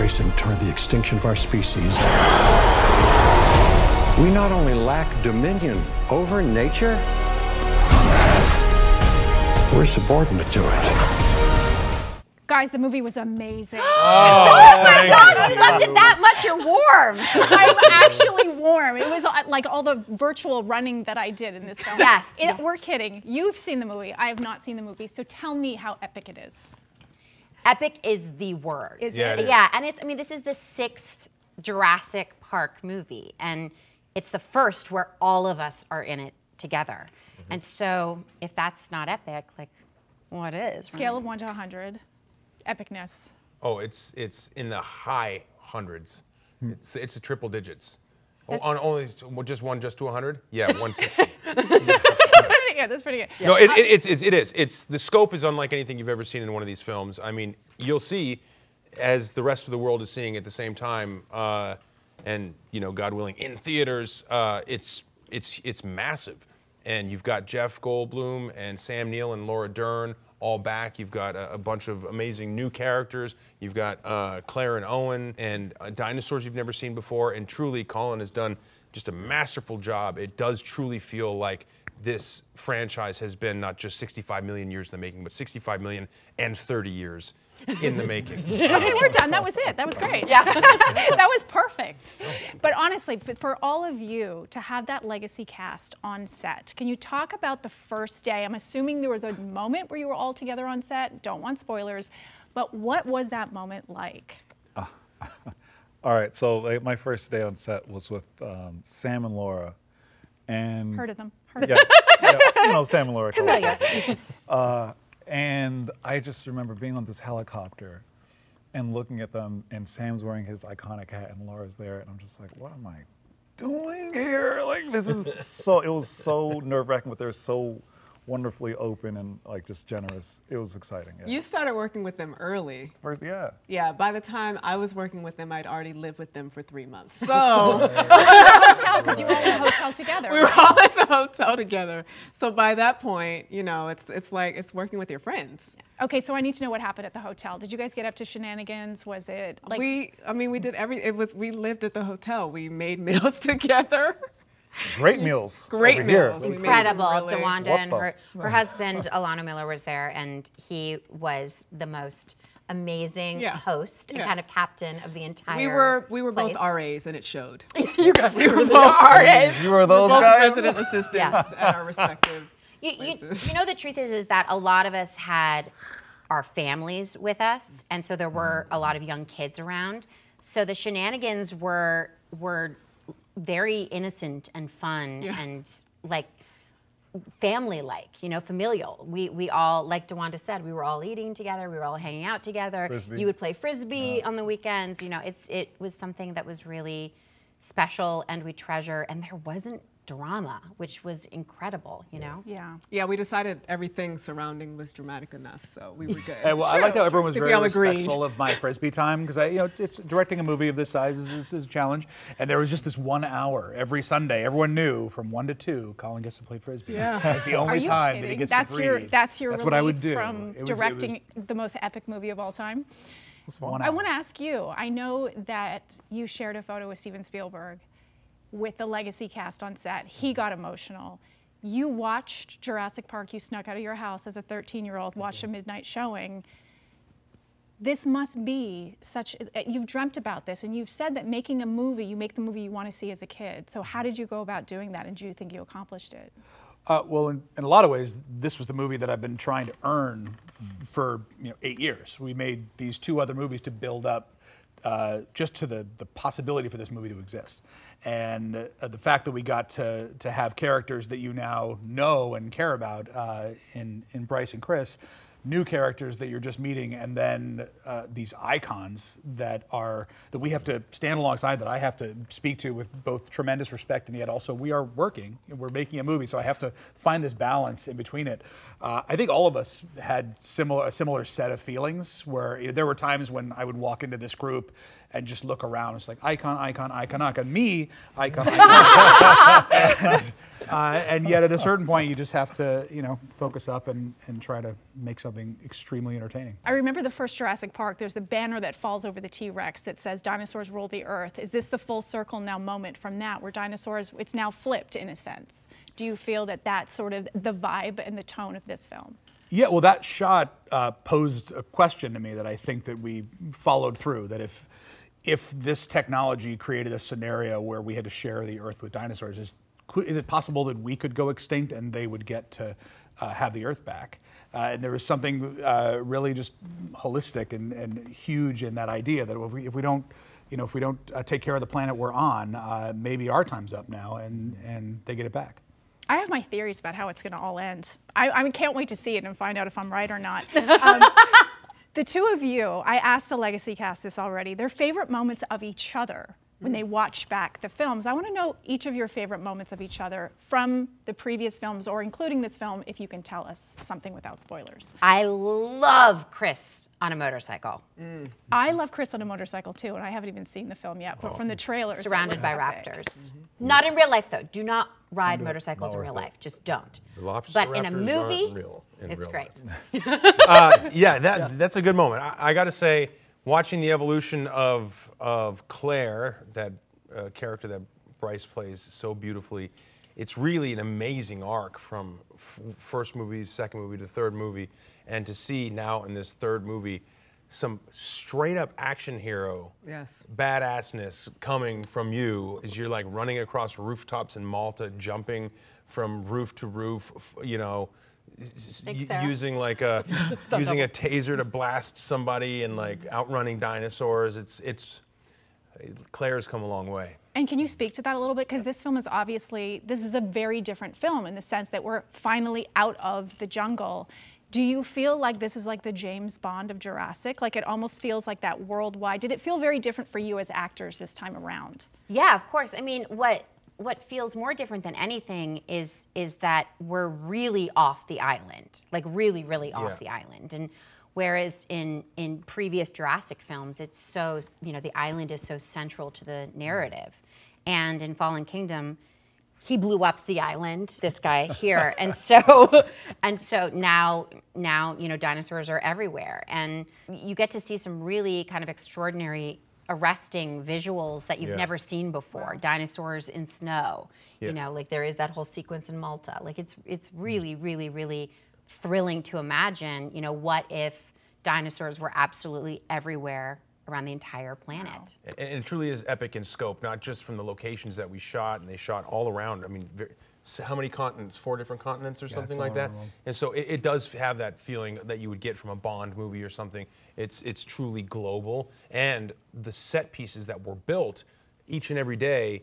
racing toward the extinction of our species, we not only lack dominion over nature, we're subordinate to it. Guys, the movie was amazing. Oh my gosh, you loved it that much, you're warm. I'm actually warm. It was like all the virtual running that I did in this film. Yes, We're kidding. You've seen the movie. I have not seen the movie. So tell me how epic it is. Epic is the word. Is Yeah, it? it is. Yeah, and it's, I mean, this is the 6th Jurassic Park movie, and it's the first where all of us are in it together. And so if that's not epic, like, what is? Scale of 1 to 100. Epicness. Oh, it's in the high hundreds. It's a triple digits. On only just 1 to 100? Yeah, 160. That's pretty good. No, it is. It's the scope is unlike anything you've ever seen in one of these films. I mean, you'll see, as the rest of the world is seeing at the same time, and you know, God willing, in theaters, it's massive. And you've got Jeff Goldblum and Sam Neill and Laura Dern all back. You've got a bunch of amazing new characters. You've got Claire and Owen and dinosaurs you've never seen before. And truly, Colin has done just a masterful job. It does truly feel like this franchise has been not just 65 million years in the making, but 65 million and 30 years in the making. Okay, we're done. That was it. That was great. Yeah. That was perfect. But honestly, for all of you to have that legacy cast on set, can you talk about the first day? I'm assuming there was a moment where you were all together on set. Don't want spoilers. But what was that moment like? All right, so like, my first day on set was with Sam and Laura. And Heard of them. yeah, you know, Sam and Laura. Familiar. And I just remember being on this helicopter and looking at them, and Sam's wearing his iconic hat and Laura's there, and I'm just like, what am I doing here? Like, this is so, it was so nerve-wracking, but they're so wonderfully open and like just generous. It was exciting. Yeah. You started working with them early. First, yeah. Yeah, by the time I was working with them, I'd already lived with them for 3 months. So Hotel, because you were all in the hotel together. we were all in the hotel together. So by that point, you know, it's like it's working with your friends. Okay, so I need to know what happened at the hotel. Did you guys get up to shenanigans? Was it like We did we lived at the hotel. We made meals together. Great meals. Great over here. meals. We made Incredible. some really- DeWanda and What her husband, Isla Nublar, was there, and he was the most amazing host and kind of captain of the entire We were both place. RAs, and it showed. You guys were both RAs. You were those Both guys? resident assistants at our respective You places. know, the truth is that a lot of us had our families with us, and so there were a lot of young kids around. So the shenanigans were very innocent and fun and like family-like, you know, familial. We all, like DeWanda said, we were all eating together, we were all hanging out together. Frisbee. You would play Frisbee on the weekends. You know, it was something that was really special and we treasure, and there wasn't drama, which was incredible, you know? Yeah. Yeah, we decided everything surrounding was dramatic enough, so we were good. Well, I liked how everyone was I think we very all agreed. respectful of my Frisbee time, because you know, it's directing a movie of this size is a challenge, and there was just this 1 hour every Sunday. Everyone knew from 1 to 2, Colin gets to play Frisbee. Yeah. That's the Are only you time that he kidding? gets That's to your breathe. that's your That's release what I would do. from It was directing the most epic movie of all time. 1 I hour. want to ask you, I know that you shared a photo with Steven Spielberg with the legacy cast on set. He got emotional. You watched Jurassic Park, you snuck out of your house as a 13-year-old, watched a midnight showing. This must be such, you've dreamt about this, and you've said that making a movie, you make the movie you want to see as a kid. So how did you go about doing that, and do you think you accomplished it? Well, in a lot of ways, this was the movie that I've been trying to earn for 8 years. We made these 2 other movies to build up just to the possibility for this movie to exist. And the fact that we got to have characters that you now know and care about in Bryce and Chris, new characters that you're just meeting, and then these icons that we have to stand alongside, that I have to speak to with both tremendous respect, and yet also we're making a movie, so I have to find this balance in between it. I think all of us had a similar set of feelings, where there were times when I would walk into this group and just look around. It's like icon, icon, icon, icon, me, icon, icon. And yet at a certain point, you just have to, focus up and try to make something extremely entertaining. I remember the first Jurassic Park, there's the banner that falls over the T-Rex that says dinosaurs rule the earth. Is this the full circle now moment from that, where dinosaurs, it's now flipped in a sense? Do you feel that that's sort of the vibe and the tone of this film? Yeah, well, that shot posed a question to me that I think that we followed through, that if this technology created a scenario where we had to share the Earth with dinosaurs, is it possible that we could go extinct and they would get to have the Earth back? And there was something really just holistic and huge in that idea that if we don't take care of the planet we're on, maybe our time's up now and they get it back. I have my theories about how it's going to all end. I can't wait to see it and find out if I'm right or not. The two of you, I asked the Legacy cast this already, their favorite moments of each other when they watch back the films. I want to know each of your favorite moments of each other from the previous films or including this film, if you can tell us something without spoilers. I love Chris on a motorcycle. I love Chris on a motorcycle too, and I haven't even seen the film yet, but from the trailers, Surrounded by epic. raptors. Not in real life though. Do not ride motorcycles in real life. Just don't. But in a movie, it's great. Yeah, that's a good moment. I got to say, watching the evolution of Claire, that character that Bryce plays so beautifully, it's really an amazing arc from first movie, second movie to third movie, and to see now in this third movie some straight up action hero badassness coming from you as you're like running across rooftops in Malta, jumping from roof to roof, using like using a taser to blast somebody and like outrunning dinosaurs. It's Claire's come a long way. And can you speak to that a little bit? Because this film is obviously, this is a very different film in the sense that we're finally out of the jungle. Do you feel like this is like the James Bond of Jurassic? Like it almost feels like that worldwide. Did it feel very different for you as actors this time around? Yeah, of course. I mean, what feels more different than anything is that we're really off the island, like really, really off the island. And whereas in previous Jurassic films, it's so, the island is so central to the narrative. And in Fallen Kingdom, he blew up the island, this guy here, and so now dinosaurs are everywhere, and you get to see some really kind of extraordinary, arresting visuals that you've never seen before. Dinosaurs in snow, like there is that whole sequence in Malta. Like it's really, really, really thrilling to imagine. What if dinosaurs were absolutely everywhere around the entire planet. Wow. And it truly is epic in scope, not just from the locations that we shot, and they shot all around. I mean, how many continents? 4 different continents or something like that? And so it does have that feeling that you would get from a Bond movie or something. It's truly global. And the set pieces that were built each and every day,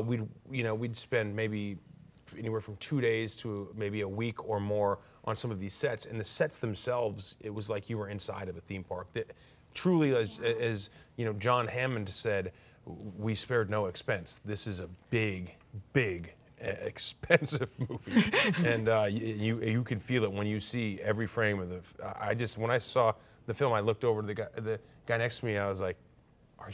we'd spend maybe anywhere from 2 days to maybe a week or more on some of these sets. And the sets themselves, it was like you were inside of a theme park. Truly, as John Hammond said, we spared no expense. This is a big, big, expensive movie, and you can feel it when you see every frame of the. When I saw the film, I looked over to the guy next to me. I was like, "Are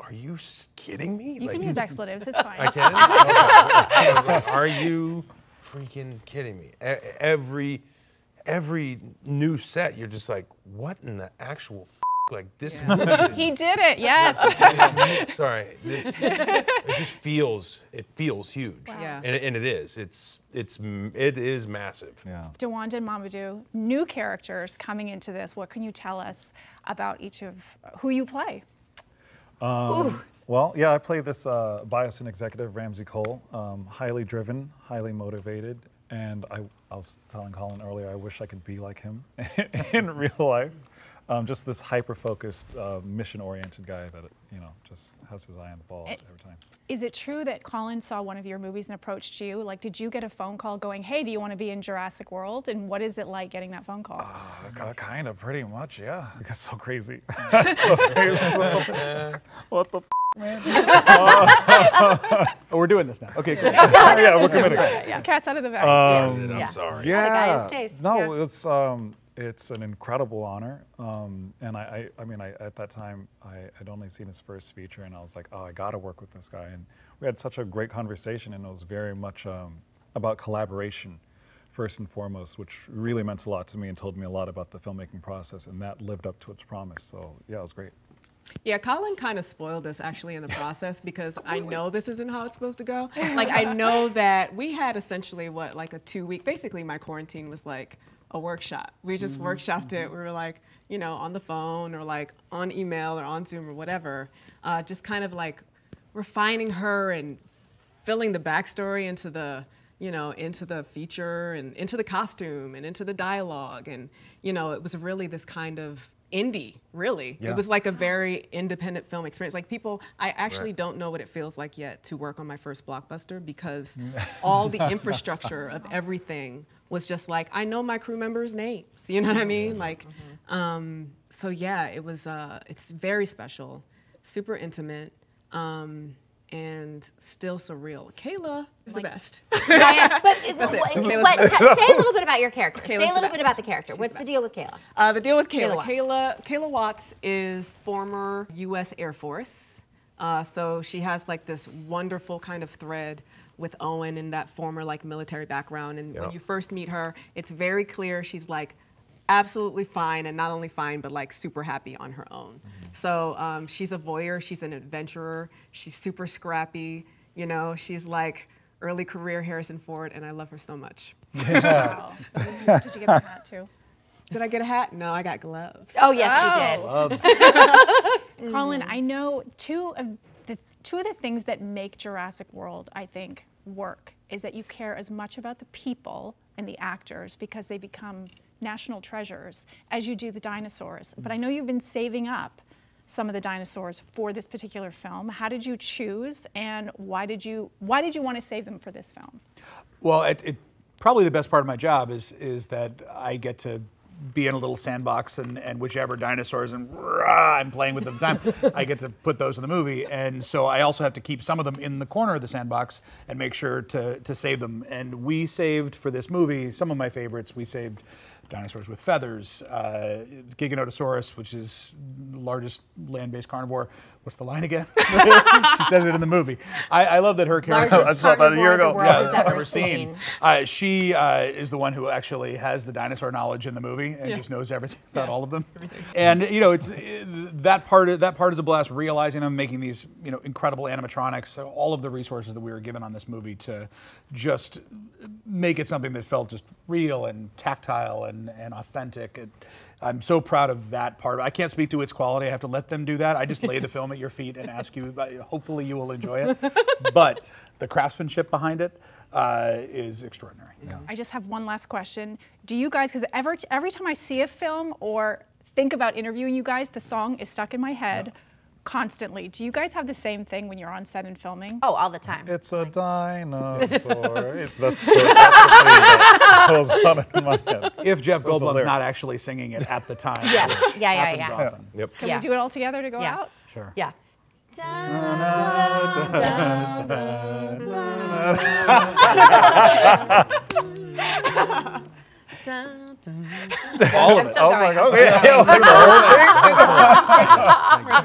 you kidding me?" You can use expletives. It's fine. I can. I was like, "Are you freaking kidding me?" Every new set, you're just like, "What in the actual?" Like this movie is, he did it, yes. Sorry, it just feels huge, Yeah. and it is. It is massive. Yeah. Dewanda and Mamadou, new characters coming into this. What can you tell us about each of who you play? Well, yeah, I play this biased and executive, Ramsey Cole, highly driven, highly motivated, and I was telling Colin earlier, I wish I could be like him in real life. Just this hyper-focused, mission-oriented guy that just has his eye on the ball every time. Is it true that Colin saw one of your movies and approached you? Like, did you get a phone call going, "Hey, do you want to be in Jurassic World?" And what is it like getting that phone call? Kind of, pretty much, yeah. It's so crazy. So crazy. What the man? Oh, we're doing this now. Okay, great. Yeah, we're committed. The cat's out of the bag. I'm sorry. Yeah. The guy has taste. No, it's an incredible honor, and I mean, at that time, I'd only seen his first feature, and I was like, oh, I got to work with this guy, and we had such a great conversation, and it was very much about collaboration first and foremost, which really meant a lot to me and told me a lot about the filmmaking process, and that lived up to its promise. So yeah, it was great. Yeah, Colin kind of spoiled us actually in the process because I know this isn't how it's supposed to go. Like, I know that we had essentially like a 2-week, basically my quarantine was like a workshop. We just workshopped it. We were like, on the phone or like on email or on Zoom or whatever, just kind of like refining her and filling the backstory into the, into the feature and into the costume and into the dialogue. And, it was really this kind of indie, really. Yeah. It was like a very independent film experience. Like I actually don't know what it feels like yet to work on my first blockbuster because all the infrastructure of everything was just like, I know my crew members' names, you know what I mean? Like, so yeah, it was, it's very special, super intimate, and still surreal. Kayla is the best. Yeah, but say a little bit about your character. Say a little bit about the character. What's the deal with Kayla? The deal with Kayla. Kayla Watts is former U.S. Air Force. So she has like this wonderful kind of thread with Owen and that former like military background. And when you first meet her, it's very clear she's like absolutely fine, and not only fine, but like super happy on her own. So she's a voyeur, she's an adventurer, she's super scrappy, she's like early career Harrison Ford, and I love her so much. Wow. Did you get a hat too? Did I get a hat? No, I got gloves. Oh, yes, you did. Colin, I know two of the things that make Jurassic World, I think, work is that you care as much about the people and the actors because they become national treasures as you do the dinosaurs. But I know you've been saving up some of the dinosaurs for this particular film. How did you choose, and why did you want to save them for this film? Well, it probably the best part of my job is that I get to be in a little sandbox and whichever dinosaurs I'm playing with at the time, I get to put those in the movie. And so I also have to keep some of them in the corner of the sandbox and make sure to save them. And we saved for this movie some of my favorites. We saved dinosaurs with feathers, Giganotosaurus, which is the largest land-based carnivore. What's the line again? She says it in the movie. I love that her character. I saw that a year ago. The world has ever seen. She is the one who actually has the dinosaur knowledge in the movie and just knows everything about all of them. And it's that part is a blast. Realizing them, making these incredible animatronics, all of the resources that we were given on this movie to just make it something that felt just real and tactile and authentic. I'm so proud of that part. I can't speak to its quality. I have to let them do that. I just lay the film at your feet and ask you, hopefully you will enjoy it. But the craftsmanship behind it is extraordinary. Yeah. I just have one last question. Do you guys, because every time I see a film or think about interviewing you guys, the song is stuck in my head constantly. Do you guys have the same thing when you're on set and filming? Oh, all the time. It's a dinosaur. That's the thing that goes on in my head. If Jeff Goldblum's not actually singing it at the time. Yeah. Which happens often. Yep. Can we do it all together to go out? Sure. Yeah. All of it. I was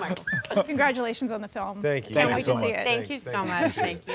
like, Congratulations on the film. Thank you. Can't Thank wait you to so see much. it. Thank you so much. Thank you.